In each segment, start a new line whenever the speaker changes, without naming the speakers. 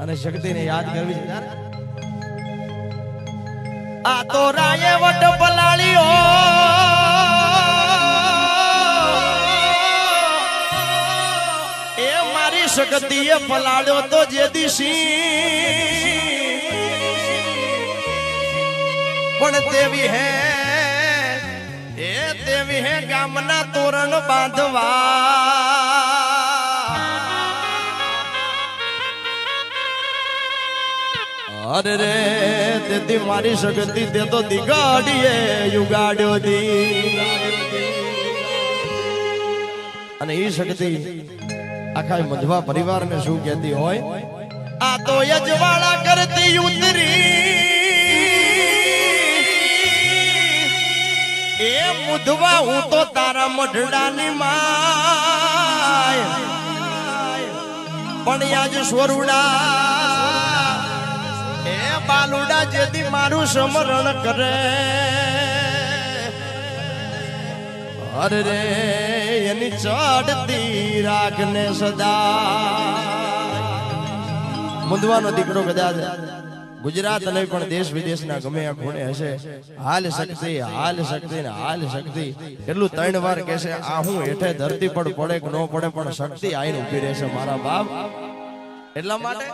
અને શક્તિને યાદ કરવી છે. આ તો રાયે વટ પલાળ્યો એ મારી શક્તિએ પલાળ્યો તો જે દિશી પણ તેવી હે એ તેવી હે ગામના તોરણ બાંધવા અરે રે તેથી મારી શક્તિ તે તો દિગાડીએ યુગાડ્યો દી અને એ શક્તિ આખા મધવા પરિવારને શું કહેતી હોય આ તો યજવાળા કરતી ઉતરી એ મુધવા હું તો તારા મઢડાની માય પણ યાજ સ્વરૂડા એ બાલુડા જેથી મારું સમરણ કરે અરે રે એની ચડતી રાખને સદા મુંદવાનો દીકરો કદાચ ગુજરાત અને પણ દેશ વિદેશના ગમે આ ખૂણે હશે હાલ શક્તિ ને હાલ શક્તિ એટલું 3 વાર કહેશે આ હું હેઠે ધરતી પર પડે કે ન પડે પણ શક્તિ આઈને ઊભી રહેશે મારા બાપ એટલા માટે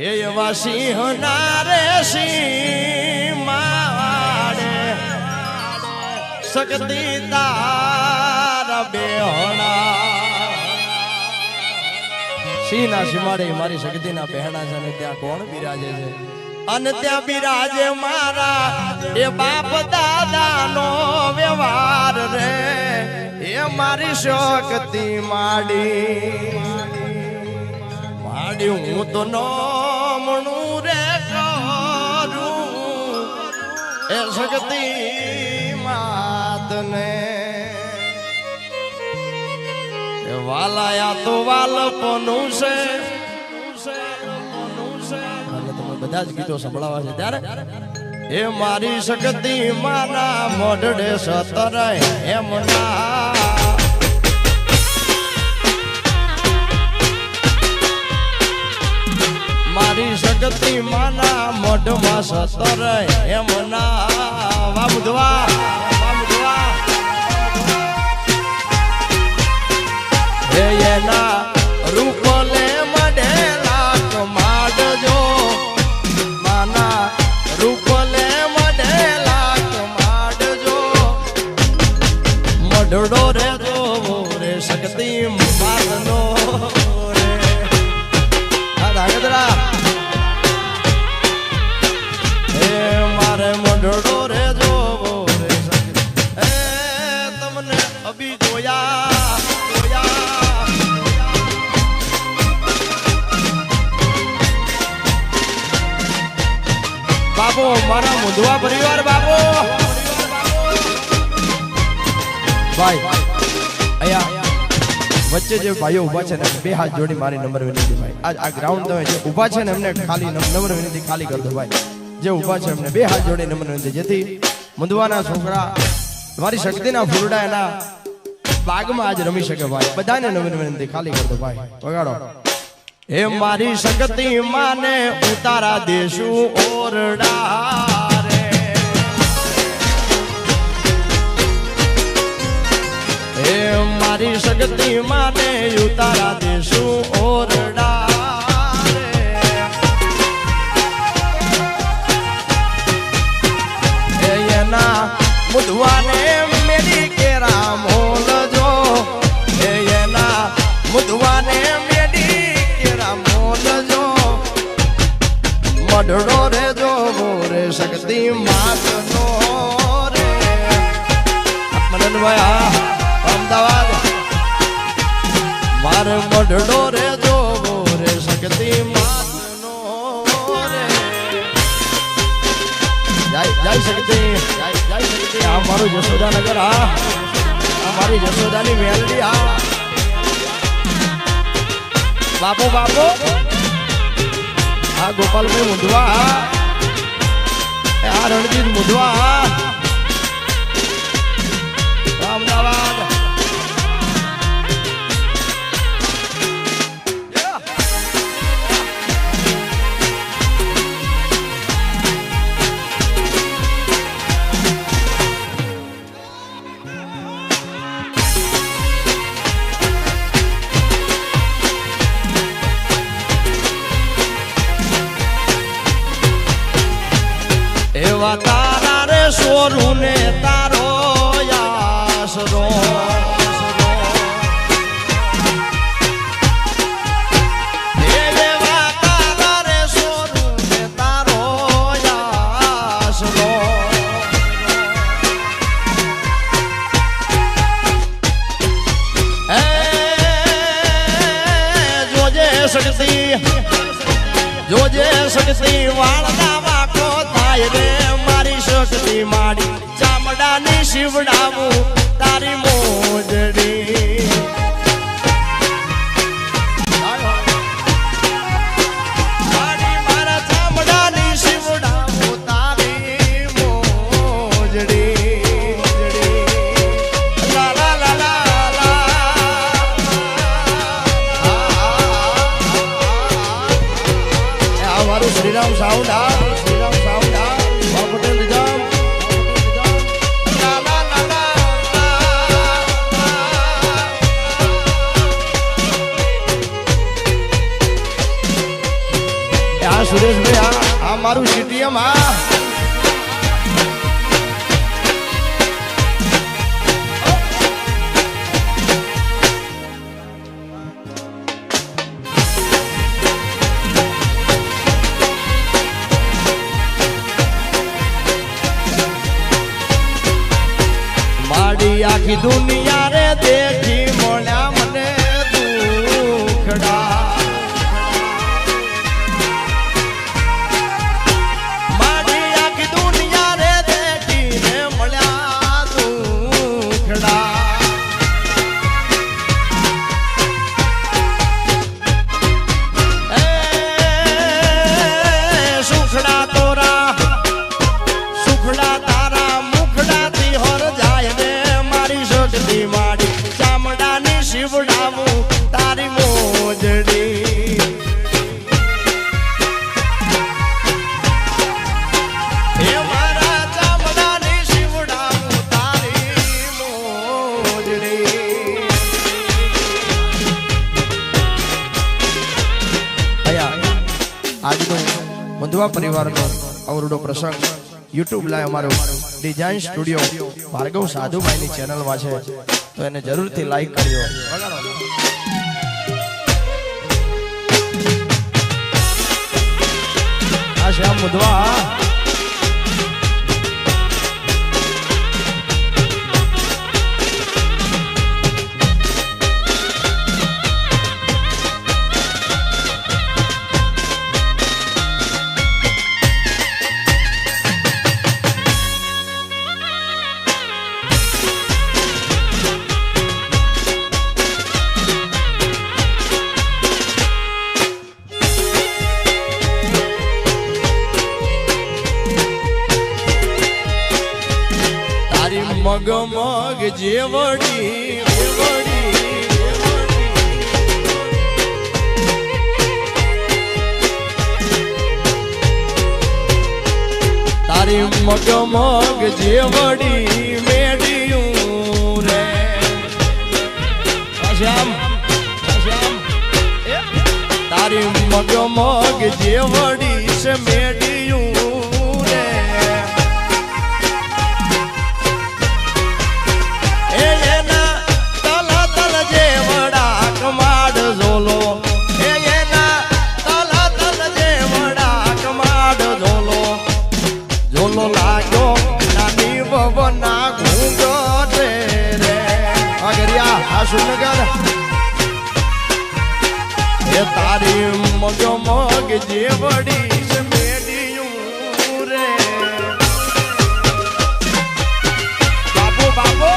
એ એવા સિંહ નારે સિંહ માડે શક્તિ તારા બેહણા સિંહ ના સીમાડે મારી શક્તિ ના બેહણા છે અને ત્યાં કોણ બિરાજે છે અને ત્યાં બિરાજે મારા એ બાપ દાદા નો વ્યવહાર રે એ મારી શક્તિ માડી હું તો નમણું રે કરું એ શક્તિ માતને વાલાયા તો વાલપનું છે તમે બધા જ ગીતો સંભળાવા છે ત્યારે એ મારી શક્તિ માના મોઢડે સતરાય એમ ના મારી શક્તિ માના મોઢમાં સતરાય એમ ના વામુદવા એના રૂપલે મઢેલા કમાડજો માના રૂપલે મઢેલા કમાડજો મઢડો રે જો રે શક્તિ માતનો રે આ ધાગધરા એ મારે મઢડો રે જો રે શક્તિ એ તમને અભી જોયા બાપો મારા મુંદવા પરિવાર બાપો ભાઈ અહીંયા વચ્ચે જે ભાઈઓ ઉભા છે ને બે હાથ જોડી મારી નંબર વિનંતી ભાઈ આ ગ્રાઉન્ડ તમે જે ઉભા છે ને એમને ખાલી નંબર વિનંતી ખાલી કરી દો ભાઈ જે ઉભા છે એમને બે હાથ જોડી નંબર વિનંતી જેથી મુંદવાના છોકરા મારી શક્તિના ફૂલડા એના બાગમાં આજ રમી શકે ભાઈ બધાને નંબર વિનંતી ખાલી કરી દો ભાઈ વગાડો એ મારી શક્તિ માને ઉતારા દેશું ઓરડા રે એ મારી શક્તિ માને ઉતારા દેશું ઓરડા રે એના મુધવાને મેરી કેરા મોલજો એના મુધવાને મઢડો રે જો રે શક્તિ માતનો રે મનનભાઈ અમદાવાદ મારે મઢડો રે જો રે શક્તિ માતનો રે જય શક્તિ આ મારું જશોદાનગર આ મારી જશોદાની મેલડી આ બાપો આ ગોપાલભાઈ મુંદવા આ રણજીત મુંદવા અમદાવાદ એવા તારા રે સોરું ને તારો આશરો જોજે શક્તિ વાળના વાકો થાય રે મારી શક્તિ માડી ચામડાની શિવડાવું તારી મોજડી મારા ચામડાની શિવડાવું તારી મોજડી લા લા લા લા અમારું શ્રીરામ સાઉન્ડ શ્રીરામ સાઉન્ડ પટેલ નિજામ સુરેશભાઈ આ મારું સીટીએમ માડી આખી દુનિયા રે દેખી મોળ્યા મને દુખડા શિવડાવું તારી મોજડી હે મારા ચામડાની શિવડાવું તારી મોજડી આજનો બંધુઆ પરિવારનો અવરોડો પ્રસંગ યુટ્યુબ લાઈવ અમારો ડિઝાઇન સ્ટુડિયો ભાર્ગવ સાધુભાઈની ચેનલમાં છે તો એને જરૂરથી લાઈક કરજો આ શ્યામ મુદવા મગ મગ જેવડી તારી મગ મગ જેવડી મેડિયું રે શ્યામ તારી મગ મગ જેવડી છે મેડિયું સુનગર એ તારી મગ મગ જેવડી છે મેડિયું રે બાપુ બાપુ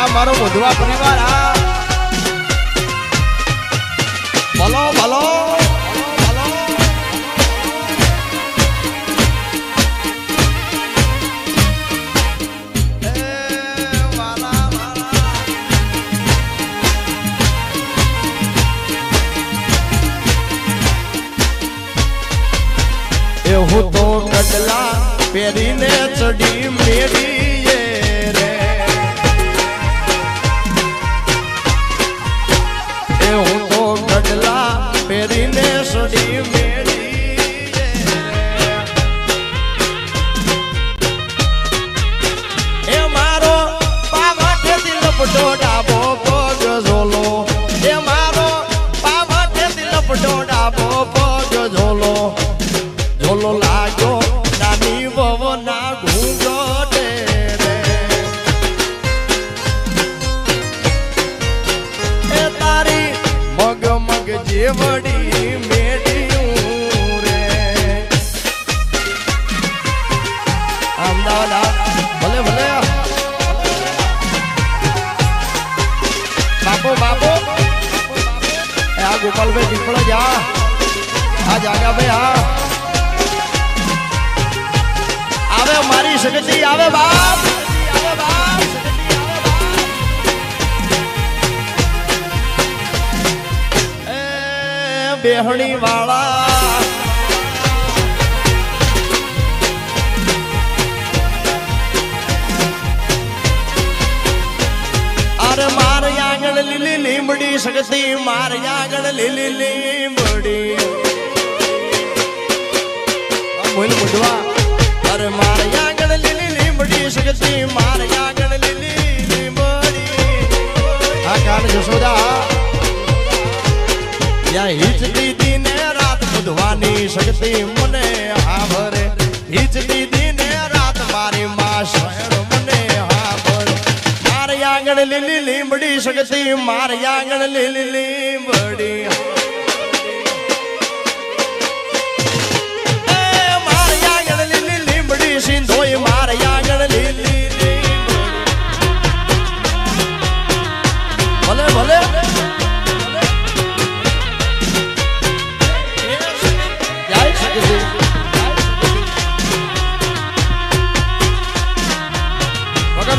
મારો બધવા પરિવાર ભલો ભલો હું તો કડલા પહેરીને ચડી મેરી રે भाई पीपल जा आ जागा भाई हाँ आवे मारी शक्ति आवे बाप बेहणी वाला अरे मार आंगण लीली लीमड़ी शक्ति मार आंगण लीली लीमड़ी बोल मुझवा अरे मार आंगण लीली लीमड़ी शक्ति मार आंगण लीली लीमड़ी हाँ कान जसोदा या हिचती दिन रात बुधवानी शक्ति मने हावरे हिचती दिन रात मारी मां शरण मने हावर मार आंगण लीली लीमड़ी शक्ति मार आंगण लीली लीमड़ी मार आंगण लीली लीमड़ी सिंधोई मार आंगण लीली लीमड़ी भले भले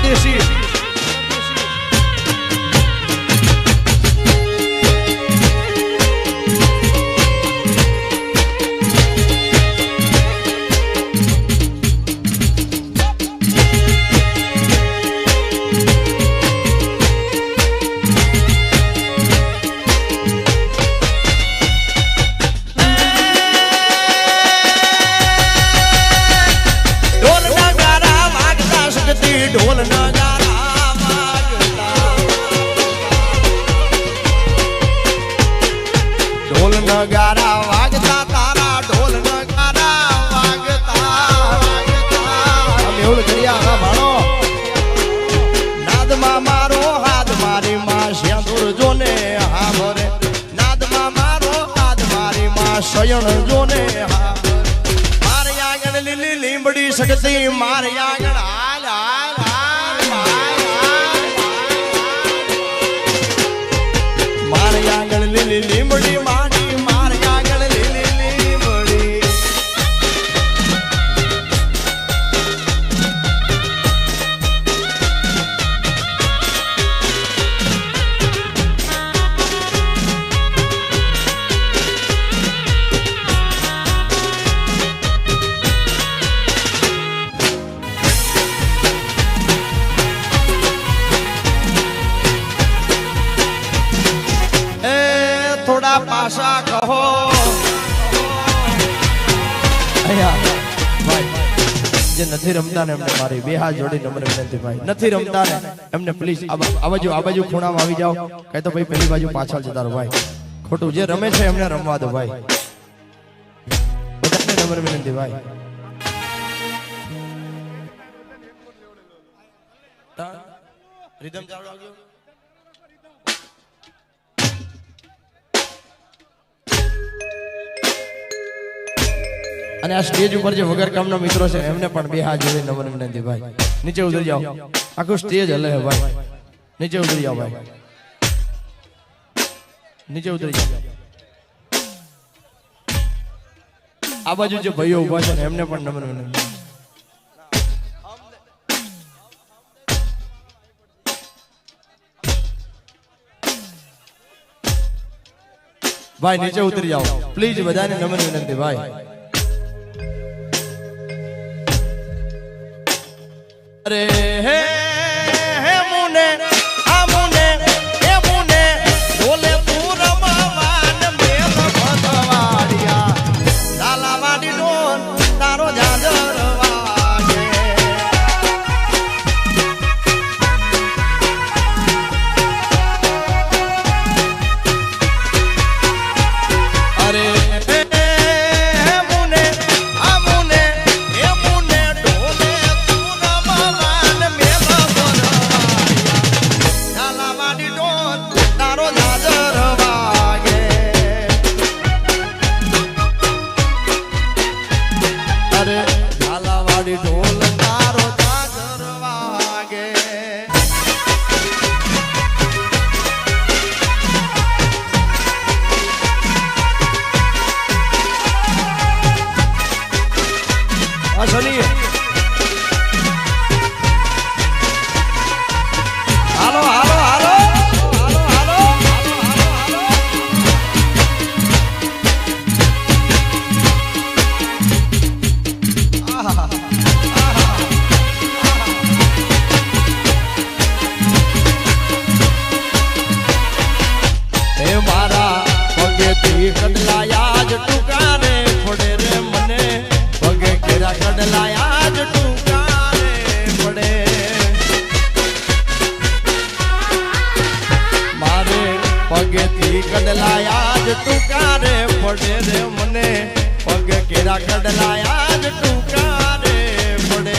देसी ढोल नगारा वागता ढोल नगारा वागता तारा ढोल नगारा वागता हम एवढं करिया हा भाणो नाद માં મારો હાથ મારી માં શ્યાદુર જોને હા ભરે નાદ માં મારો હાથ મારી માં શયણ જોને હા મારે આંગણ લીલી લીમડી શક્તિ મારે આંગણ હાલ હાલ मार आंगण लीली लीमड़ी मानी मार आंगण लीली लीमड़ी थोड़ा पासा कहो જે નથી રમતા ને એમને મારી બે હાથ જોડી નમ્ર વિનંતી ભાઈ નથી રમતા ને એમને પ્લીઝ આ બાજુ ખૂણામાં આવી જાઓ કઈ તો ભાઈ પેલી બાજુ પાછળ જતા રહો ભાઈ ખોટું જે રમે છે એમને રમવા દો ભાઈ બધાને નમ્ર વિનંતી ભાઈ રિધમ ચાલુ રાખજો અને આ સ્ટેજ ઉપર જે વગર કામના મિત્રો છે એમને પણ બે હાથ જોડી નમ્ર વિનંતી ભાઈ નીચે ઉતરી જાઓ આખું સ્ટેજ હલે હે ભાઈ નીચે ઉતરી જાઓ ભાઈ નીચે ઉતરી જાઓ આ બાજુ જે ભાઈઓ ઊભા છે એમને પણ નમ્ર વિનંતી ભાઈ નીચે ઉતરી જાઓ પ્લીઝ બધાને નમ્ર વિનંતી ભાઈ अरे हे मुने आ मुने हे मुने बोले पूरा भगवान में भगवाड़िया लालावाड़ी डोन तारो जाजर वागे अरे मुने आ मुने हे मुने डोले पूरा भगवान में કેવી કડલાયા જ ટૂંકા રે પડે રે મને પગ કેરા કડલાયા જ ટૂંકા રે પડે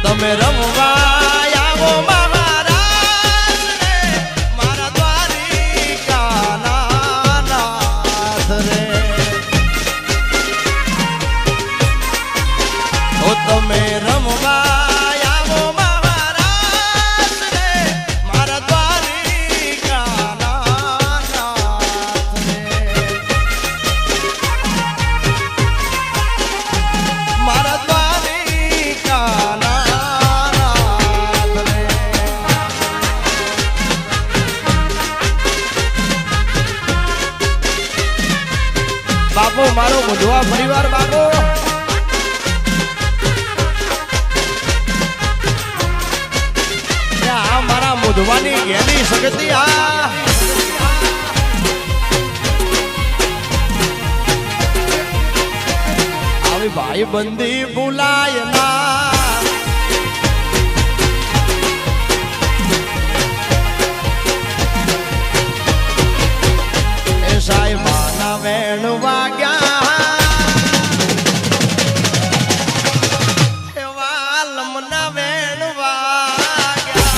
તમે રમવા આવો મહારાજ રે મારા દ્વારિકાના નાથ રે ઓ તમે રમવા આવો મહારાજ રે મારા દ્વારિકાના નાથ રે મારા દ્વારિકાના બાપુ મારો મુઢવા પરિવાર બાપુ આ મારા મુઢવાની ગેલી શક્તિ આવી ભાઈ બંધી ભૂલાય ના એ સાહેબાના વેણ વાગ્યા એવા લમના વેણ વાગ્યા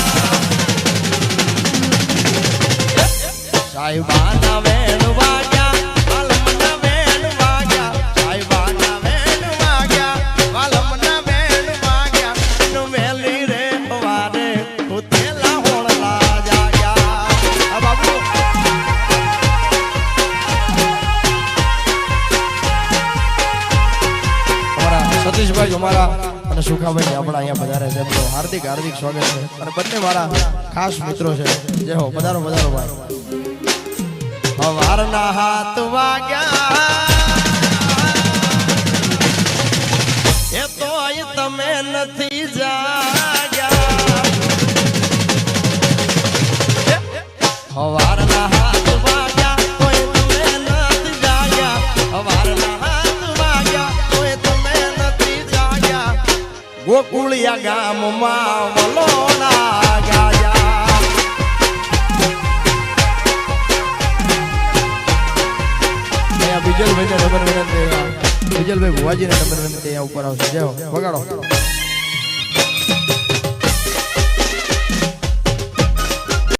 સાહેબાના વેણ વાગ્યા લમના વેણ વાગ્યા સાહેબાના વેણ વાગ્યા લમના વેણ વાગ્યા નું વેલી રે વારે ઉતેલા હોળલા જાગ્યા આ બાબુ સતીશભાઈ અમારા અને સુખાભાઈ આપણા અહીંયા પધારે છે એમનું હાર્દિક હાર્દિક સ્વાગત છે અને બંને મારા ખાસ મિત્રો છે જે હો પધારો પધારો ભાઈ હવારના હાથ વાગ્યા એ તો અહીં તમે નથી જાગ્યા હવારના હાથ વાગ્યા તોય તમે નથી જાગ્યા હવારના હાથ વાગ્યા તોય તમે નથી જાગ્યા ગોકુળિયા ગામમાં વલોણા ગાયા બીજલભાઈ ને નંબર વિનંતી બીજલભાઈ ભુવાજી ને નંબર વિનંતી ઉપર આવશે જય વગાડો